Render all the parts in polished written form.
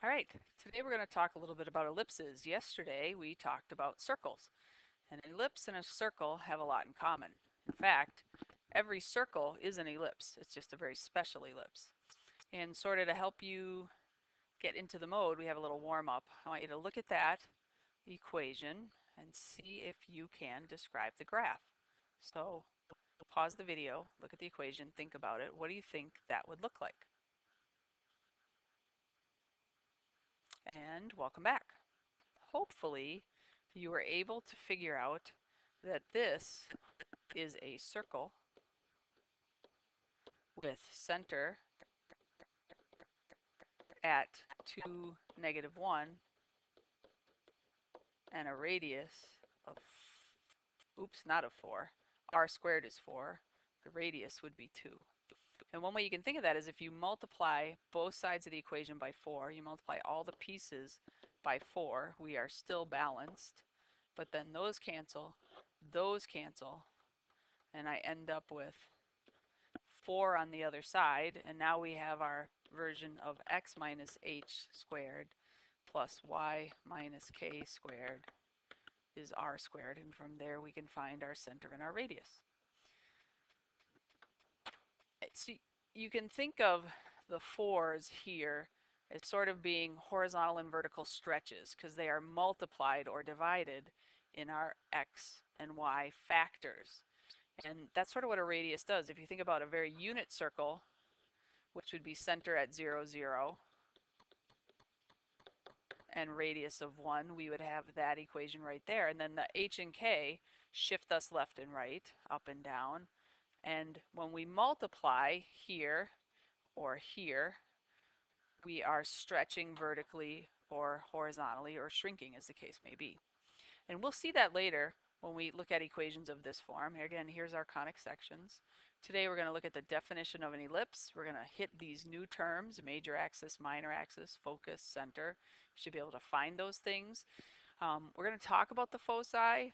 All right, today we're going to talk a little bit about ellipses. Yesterday we talked about circles. An ellipse and a circle have a lot in common. In fact, every circle is an ellipse. It's just a very special ellipse. And sort of to help you get into the mode, we have a little warm up. I want you to look at that equation and see if you can describe the graph. So pause the video, look at the equation, think about it. What do you think that would look like? And welcome back. Hopefully you were able to figure out that this is a circle with center at 2, -1 and a radius of, oops, not of 4. R squared is 4. The radius would be 2. And one way you can think of that is if you multiply both sides of the equation by 4, you multiply all the pieces by 4, we are still balanced. But then those cancel, and I end up with 4 on the other side, and now we have our version of x minus h squared plus y minus k squared is r squared, and from there we can find our center and our radius. So you can think of the 4s here as sort of being horizontal and vertical stretches because they are multiplied or divided in our x and y factors. And that's sort of what a radius does. If you think about a very unit circle, which would be center at 0, 0, and radius of 1, we would have that equation right there. And then the h and k shift us left and right, up and down. And when we multiply here or here, we are stretching vertically or horizontally or shrinking, as the case may be. And we'll see that later when we look at equations of this form. Again, here's our conic sections. Today we're going to look at the definition of an ellipse. We're going to hit these new terms, major axis, minor axis, focus, center. You should be able to find those things. We're going to talk about the foci,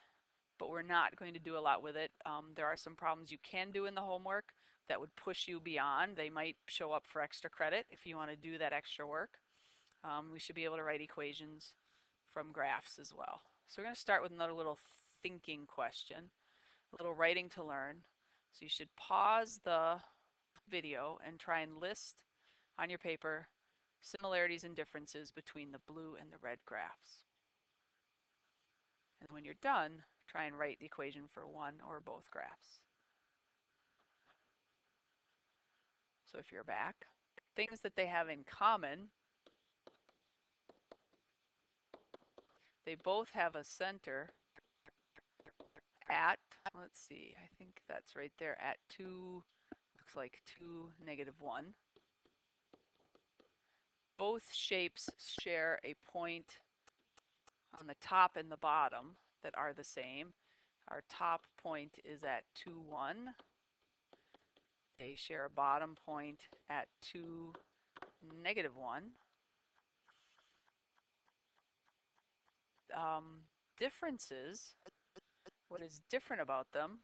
but we're not going to do a lot with it. There are some problems you can do in the homework that would push you beyond. They might show up for extra credit if you want to do that extra work. We should be able to write equations from graphs as well. So we're going to start with another little thinking question, a little writing to learn. So you should pause the video and try and list on your paper similarities and differences between the blue and the red graphs. And when you're done, try and write the equation for one or both graphs. So if you're back, things that they have in common, they both have a center at, let's see, I think that's right there at 2, looks like 2, -1. Both shapes share a point on the top and the bottom that are the same. Our top point is at 2, 1. They share a bottom point at 2, -1. Differences, what is different about them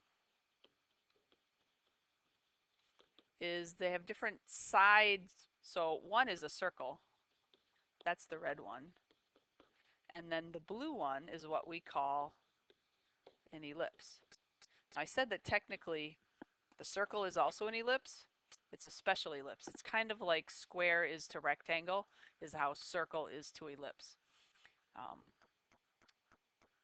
is they have different sides. So one is a circle, that's the red one. And then the blue one is what we call an ellipse. I said that technically the circle is also an ellipse. It's a special ellipse. It's kind of like square is to rectangle, is how circle is to ellipse.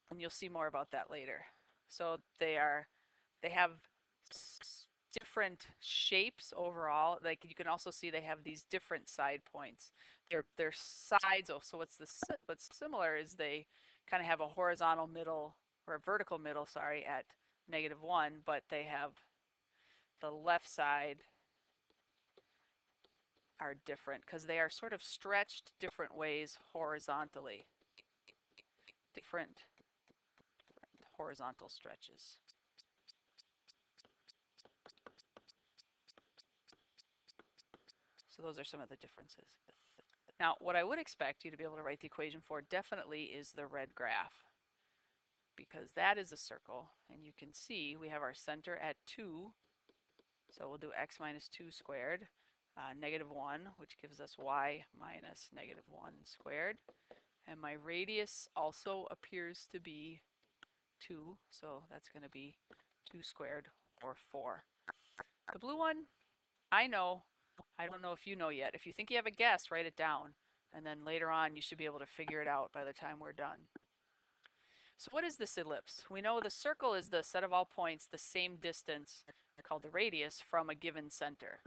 And you'll see more about that later. So they have different shapes overall. Like you can also see they have these different side points. Their sides. Oh, so what's similar is they kind of have a horizontal middle or a vertical middle, sorry, at -1, but they have the left side are different because they are sort of stretched different ways horizontally. Different horizontal stretches. So those are some of the differences. Now, what I would expect you to be able to write the equation for definitely is the red graph, because that is a circle, and you can see we have our center at 2, so we'll do x minus 2 squared. -1, which gives us y minus -1 squared. And my radius also appears to be 2, so that's going to be 2 squared, or 4. The blue one, I know. I don't know if you know yet. If you think you have a guess, write it down. And then later on, you should be able to figure it out by the time we're done. So what is this ellipse? We know the circle is the set of all points the same distance, called the radius, from a given center.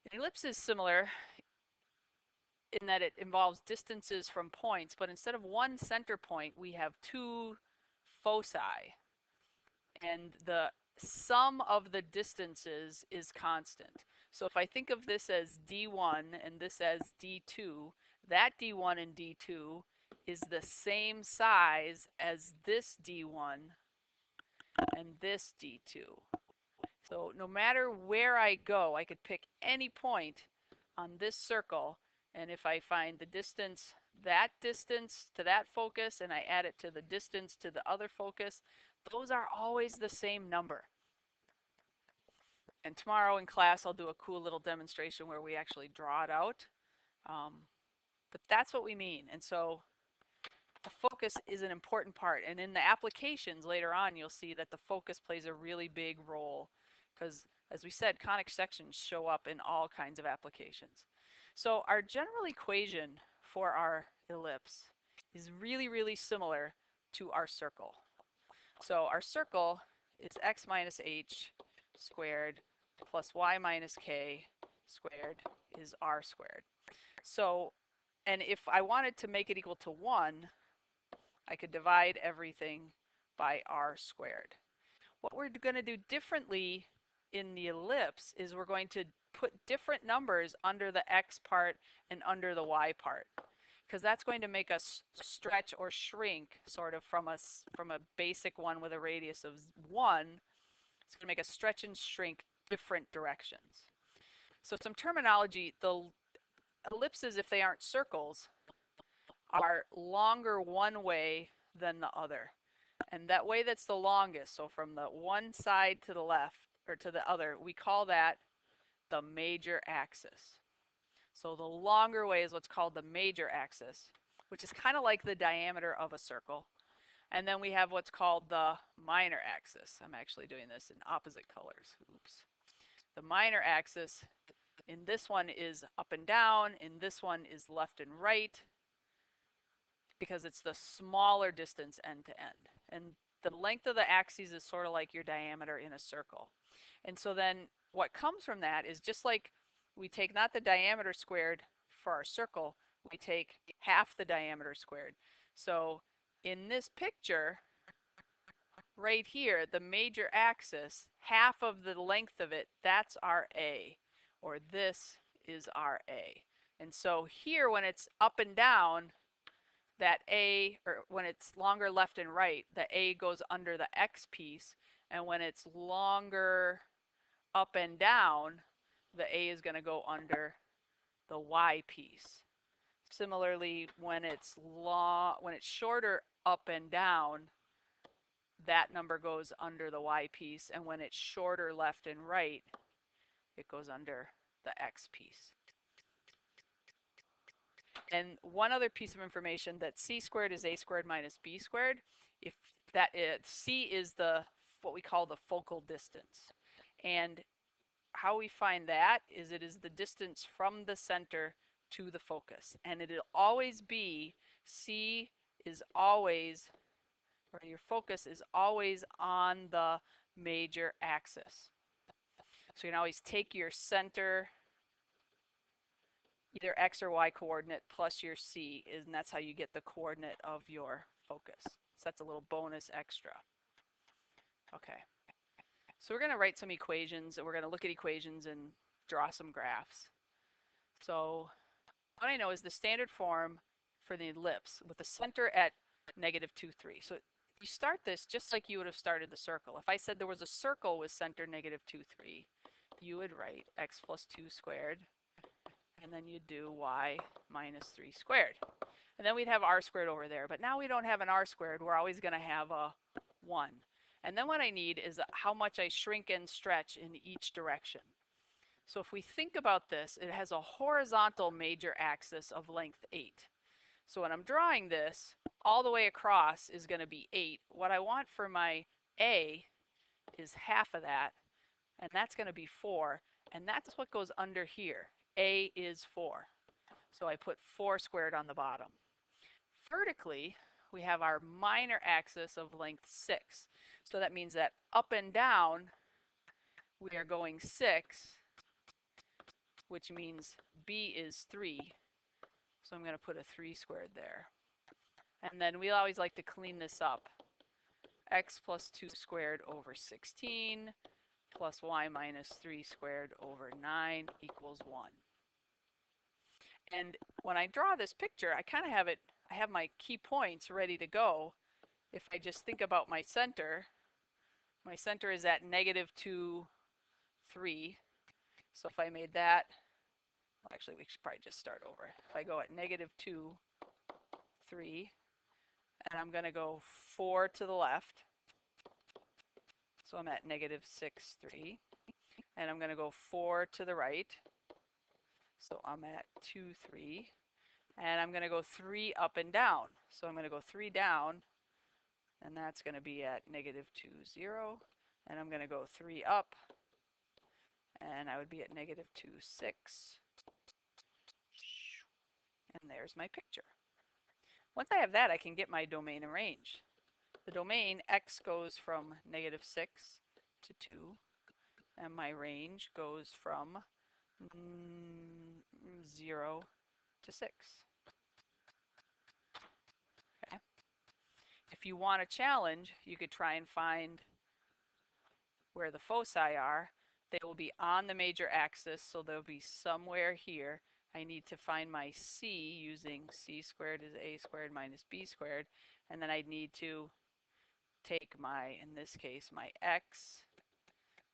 An ellipse is similar in that it involves distances from points, but instead of one center point, we have two foci. And the sum of the distances is constant. So if I think of this as D1 and this as D2, that D1 and D2 is the same size as this D1 and this D2. So no matter where I go, I could pick any point on this circle, and if I find the distance, that distance to that focus, and I add it to the distance to the other focus, those are always the same number. And tomorrow in class, I'll do a cool little demonstration where we actually draw it out. But that's what we mean. And so the focus is an important part. And in the applications later on, you'll see that the focus plays a really big role because, as we said, conic sections show up in all kinds of applications. So our general equation for our ellipse is really, really similar to our circle. So our circle is x minus h squared plus y minus k squared is r squared. So, and if I wanted to make it equal to 1, I could divide everything by r squared. What we're going to do differently in the ellipse is we're going to put different numbers under the x part and under the y part, because that's going to make us stretch or shrink sort of from a basic one with a radius of 1. It's going to make us stretch and shrink different directions. So some terminology, the ellipses, if they aren't circles, are longer one way than the other. And that way that's the longest, so from the one side to the left or to the other, we call that the major axis. So the longer way is what's called the major axis, which is kind of like the diameter of a circle. And then we have what's called the minor axis. I'm actually doing this in opposite colors. Oops. The minor axis in this one is up and down, in this one is left and right, because it's the smaller distance end to end. And the length of the axes is sort of like your diameter in a circle. And so then what comes from that is, just like we take not the diameter squared for our circle, we take half the diameter squared. So in this picture right here, the major axis, half of the length of it, that's our A, or this is our A. And so here, when it's up and down, that A, or when it's longer left and right, the A goes under the X piece, and when it's longer up and down, the A is going to go under the Y piece. Similarly, when it's shorter up and down, that number goes under the Y piece, and when it's shorter left and right, it goes under the X piece. And one other piece of information, that c squared is a squared minus b squared. If that is, c is what we call the focal distance. And how we find that is it is the distance from the center to the focus. And it'll always be, c is always, or your focus is always on the major axis. So you can always take your center, either x or y coordinate, plus your c, and that's how you get the coordinate of your focus. So that's a little bonus extra. Okay, so we're going to write some equations, and we're going to look at equations and draw some graphs. So what I know is the standard form for the ellipse with the center at -2, 3. So you start this just like you would have started the circle. If I said there was a circle with center -2, 3, you would write x plus 2 squared, and then you'd do y minus 3 squared. And then we'd have r squared over there. But now we don't have an r squared. We're always going to have a 1. And then what I need is how much I shrink and stretch in each direction. So if we think about this, it has a horizontal major axis of length 8. So when I'm drawing this, all the way across is going to be 8. What I want for my A is half of that, and that's going to be 4. And that's what goes under here. A is 4. So I put 4 squared on the bottom. Vertically, we have our minor axis of length 6. So that means that up and down, we are going 6, which means B is 3. So I'm going to put a 3 squared there. And then we always like to clean this up. X plus 2 squared over 16 plus y minus 3 squared over 9 equals 1. And when I draw this picture, I kind of have it, I have my key points ready to go. If I just think about my center is at -2, 3. So if I made that, well, actually we should probably just start over. If I go at -2, 3, and I'm going to go 4 to the left, so I'm at -6, 3. And I'm going to go 4 to the right, so I'm at 2, 3. And I'm going to go 3 up and down. So I'm going to go 3 down, and that's going to be at -2, 0. And I'm going to go 3 up, and I would be at -2, 6. And there's my picture. Once I have that, I can get my domain and range. The domain, x goes from -6 to 2, and my range goes from 0 to 6. Okay. If you want a challenge, you could try and find where the foci are. They will be on the major axis, so they'll be somewhere here. I need to find my c using c squared is a squared minus b squared, and then I'd need to take my, in this case, my x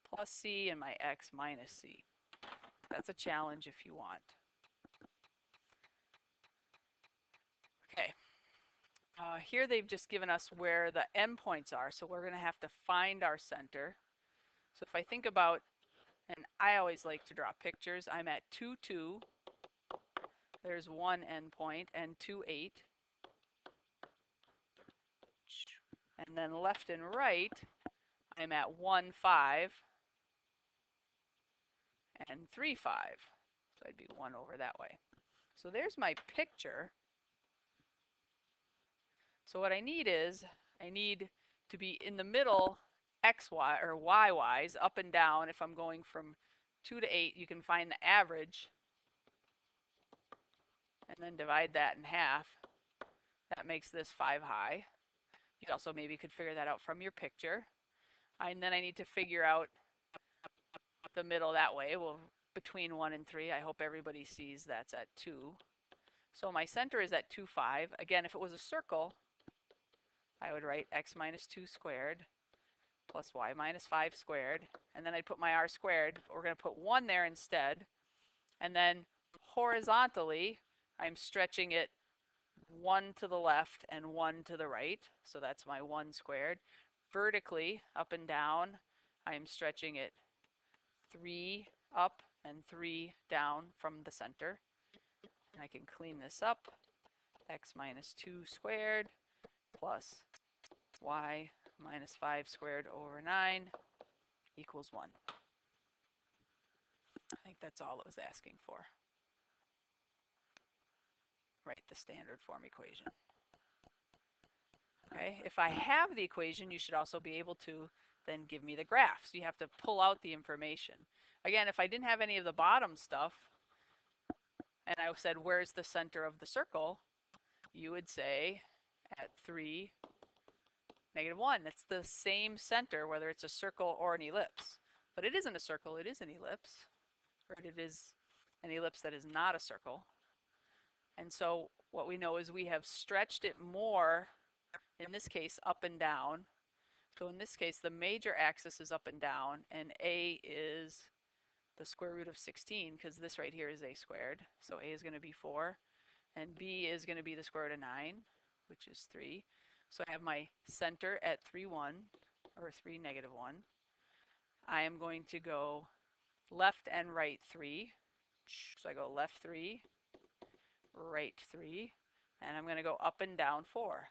plus c and my x minus c. That's a challenge if you want. Okay. Here they've just given us where the endpoints are, so we're going to have to find our center. So if I think about, and I always like to draw pictures, I'm at 2, 2. There's one endpoint, and 2, 8. And then left and right, I'm at 1, 5, and 3, 5. So I'd be 1 over that way. So there's my picture. So what I need is, I need to be in the middle xy or y-wise, up and down. If I'm going from 2 to 8, you can find the average and then divide that in half. That makes this 5 high. You also maybe could figure that out from your picture. And then I need to figure out the middle that way. Well, between 1 and 3, I hope everybody sees that's at 2. So my center is at 2, 5. Again, if it was a circle, I would write x minus 2 squared plus y minus 5 squared. And then I'd put my r squared. We're going to put 1 there instead. And then horizontally, I'm stretching it 1 to the left and 1 to the right. So that's my 1 squared. Vertically, up and down, I'm stretching it 3 up and 3 down from the center. And I can clean this up. X minus 2 squared plus y minus 5 squared over 9 equals 1. I think that's all it was asking for. Write the standard form equation. Okay, if I have the equation, you should also be able to then give me the graph. So you have to pull out the information. Again, if I didn't have any of the bottom stuff, and I said, where's the center of the circle? You would say at 3, -1. That's the same center, whether it's a circle or an ellipse. But it isn't a circle, it is an ellipse. Or it is an ellipse that is not a circle. And so what we know is we have stretched it more, in this case, up and down. So in this case, the major axis is up and down, and a is the square root of 16, because this right here is a squared. So a is going to be 4, and b is going to be the square root of 9, which is 3. So I have my center at 3, 1, or 3, -1. I am going to go left and right 3. So I go left 3, right 3, and I'm going to go up and down 4.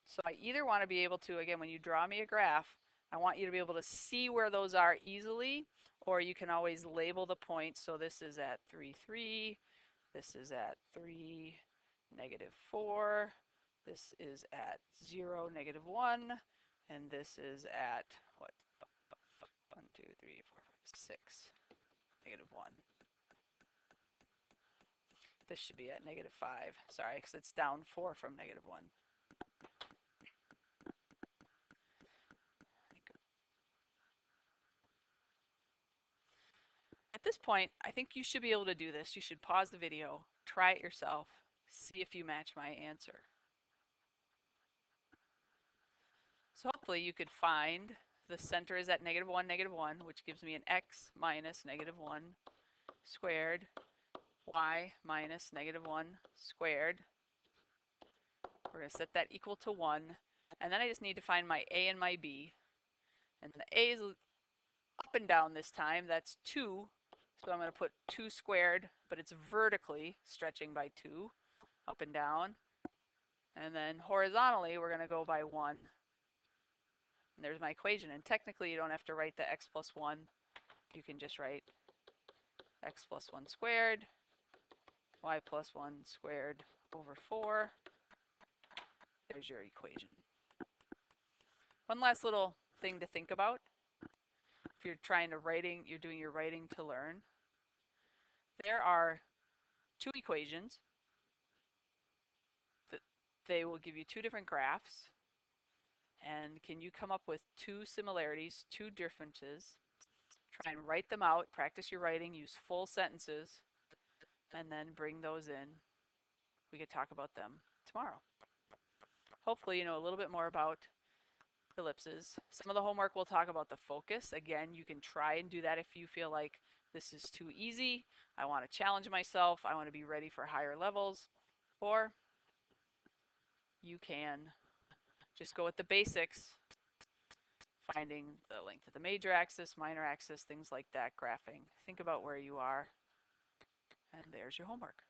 So I either want to be able to, again, when you draw me a graph, I want you to be able to see where those are easily, or you can always label the points. So this is at 3, 3, this is at 3, negative 4, this is at 0, negative 1, and this is at, what, 1, 2, 3, 4, 5, 6, negative 1. This should be at negative 5, sorry, because it's down 4 from negative 1. At this point, I think you should be able to do this. You should pause the video, try it yourself, see if you match my answer. So hopefully you could find the center is at negative 1, which gives me an x minus negative 1 squared, y minus negative 1 squared. We're going to set that equal to 1. And then I just need to find my a and my b. And the a is up and down this time. That's 2. So I'm going to put 2 squared, but it's vertically stretching by 2, up and down. And then horizontally, we're going to go by 1. And there's my equation. And technically, you don't have to write the x plus 1. You can just write x plus 1 squared, y plus 1 squared over 4. There's your equation. One last little thing to think about. If you're you're doing your writing to learn, there are 2 equations. That they will give you 2 different graphs. And can you come up with 2 similarities, 2 differences? Try and write them out, practice your writing, use full sentences, and then bring those in. We could talk about them tomorrow. Hopefully you know a little bit more about ellipses. Some of the homework will talk about the focus. Again, you can try and do that if you feel like this is too easy. I want to challenge myself. I want to be ready for higher levels. Or you can just go with the basics, finding the length of the major axis, minor axis, things like that, graphing. Think about where you are, and there's your homework.